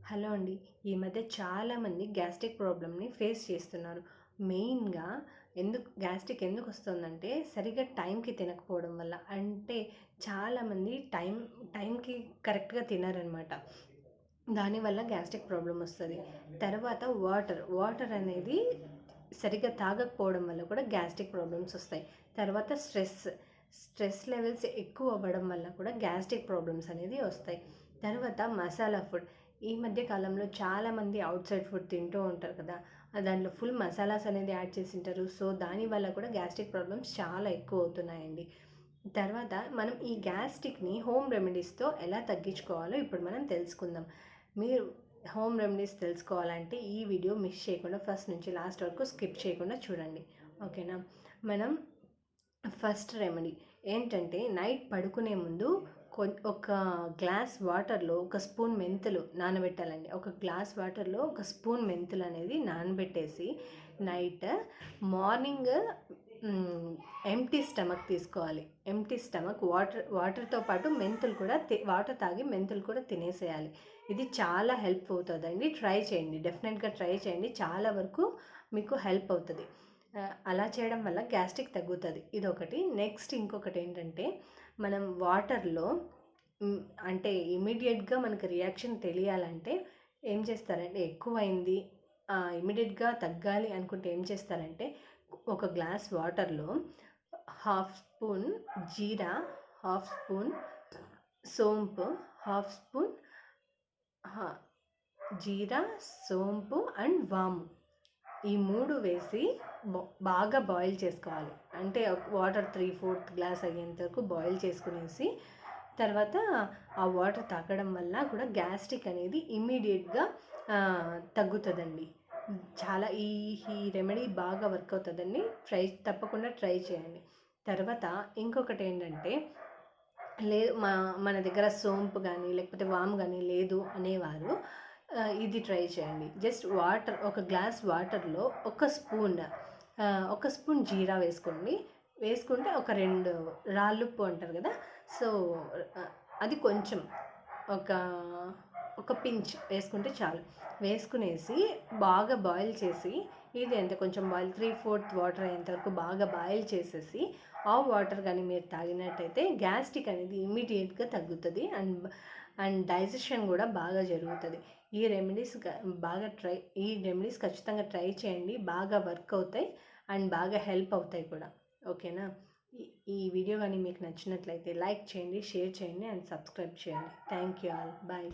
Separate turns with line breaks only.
Hello అండి. ఈ మధ్య చాలామంది గ్యాస్ట్రిక్ ప్రాబ్లమ్‌ని ఫేస్ చేస్తున్నారు. మెయిన్‌గా గ్యాస్ట్రిక్ ఎందుకొస్తుందంటే సరిగ్గా టైంకి తినకపోవడం వల్ల. అంటే చాలామంది టైంకి కరెక్ట్‌గా తినరనమాట. దానివల్ల గ్యాస్ట్రిక్ ప్రాబ్లమ్ వస్తది. తర్వాత వాటర్ అనేది సరిగ్గా తాగకపోవడం వల్ల కూడా గ్యాస్ట్రిక్ ప్రాబ్లమ్స్ వస్తాయి. తర్వాత స్ట్రెస్ లెవెల్స్ ఎక్కువ అవ్వడం వల్ల కూడా గ్యాస్ట్రిక్ ప్రాబ్లమ్స్ అనేది వస్తాయి. తర్వాత మసాలా ఫుడ్. ఈ మధ్య కాలంలో చాలామంది ఔట్ సైడ్ ఫుడ్ తింటూ ఉంటారు కదా! దాంట్లో ఫుల్ మసాలాస్ అనేది యాడ్ చేసింటారు. సో, దానివల్ల కూడా గ్యాస్ట్రిక్ ప్రాబ్లమ్స్ చాలా ఎక్కువ అవుతున్నాయండి. తర్వాత మనం ఈ గ్యాస్ట్రిక్‌ని హోమ్ రెమెడీస్‌తో ఎలా తగ్గించుకోవాలో ఇప్పుడు మనం తెలుసుకుందాం. మీరు హోమ్ రెమెడీస్ తెలుసుకోవాలంటే ఈ వీడియో మిస్ చేయకుండా ఫస్ట్ నుంచి లాస్ట్ వరకు స్కిప్ చేయకుండా చూడండి. ఓకేనా? మనం ఫస్ట్ రెమెడీ ఏంటంటే నైట్ పడుకునే ముందు ఒక గ్లాస్ వాటర్లో ఒక స్పూన్ మెంతులు నానబెట్టాలండి. ఒక గ్లాస్ వాటర్లో ఒక స్పూన్ మెంతులు అనేది నానబెట్టేసి నైట్ మార్నింగ్ ఎంప్టీ స్టమక్ తీసుకోవాలి. ఎంప్టీ స్టమక్ వాటర్తో పాటు మెంతులు కూడా వాటర్ తాగి మెంతులు కూడా తినేసేయాలి. ఇది చాలా హెల్ప్ అవుతుందండి. ట్రై చేయండి, డెఫినెట్గా ట్రై చేయండి. చాలా వరకు మీకు హెల్ప్ అవుతుంది. అలా చేయడం వల్ల గ్యాస్ట్రిక్ తగ్గుతుంది. ఇదొకటి. నెక్స్ట్ ఇంకొకటి ఏంటంటే మనం వాటర్లో అంటే ఇమీడియట్గా మనకు రియాక్షన్ తెలియాలంటే ఏం చేస్తారంటే ఎక్కువైంది ఇమీడియట్గా తగ్గాలి అనుకుంటే ఏం చేస్తారంటే ఒక గ్లాస్ వాటర్లో హాఫ్ స్పూన్ జీరా, హాఫ్ స్పూన్ సోంపు, హాఫ్ స్పూన్ జీరా, సోంపు అండ్ వాము ఈ 3 వేసి బాగా బాయిల్ చేసుకోవాలి. అంటే వాటర్ 3/4 గ్లాస్ అయ్యేంత వరకు బాయిల్ చేసుకునేసి తర్వాత ఆ వాటర్ తాగడం వల్ల కూడా గ్యాస్ట్రిక్ అనేది ఇమ్మీడియట్గా తగ్గుతుందండి. చాలా ఈ ఈ రెమెడీ బాగా వర్క్ అవుతుందండి. తప్పకుండా ట్రై చేయండి. తర్వాత ఇంకొకటి ఏంటంటే లేదు మన దగ్గర సోంపు కానీ లేకపోతే వాము కానీ లేదు అనేవారు ఇది ట్రై చేయండి. జస్ట్ ఒక గ్లాస్ వాటర్లో ఒక స్పూన్ జీరా వేసుకుంటే ఒక 2 రాళ్ళుప్పు అంటారు కదా, సో అది కొంచెం ఒక పించ్ వేసుకుంటే చాలు. వేసుకునేసి బాగా బాయిల్ చేసి ఇది ఎంత కొంచెం బాయిల్ 3/4 వాటర్ అయ్యేంత వరకు బాగా బాయిల్ చేసేసి ఆ వాటర్ కానీ మీరు తాగినట్టయితే గ్యాస్ట్రిక్ అనేది ఇమ్మీడియట్గా తగ్గుతుంది అండ్ డైజెషన్ కూడా బాగా జరుగుతుంది. ఈ రెమెడీస్ ఖచ్చితంగా ట్రై చేయండి. బాగా వర్క్ అవుతాయి అండ్ బాగా హెల్ప్ అవుతాయి కూడా. ఓకేనా? ఈ వీడియో కానీ మీకు నచ్చినట్లయితే లైక్ చేయండి, షేర్ చేయండి అండ్ సబ్స్క్రైబ్ చేయండి. Thank you all. బాయ్.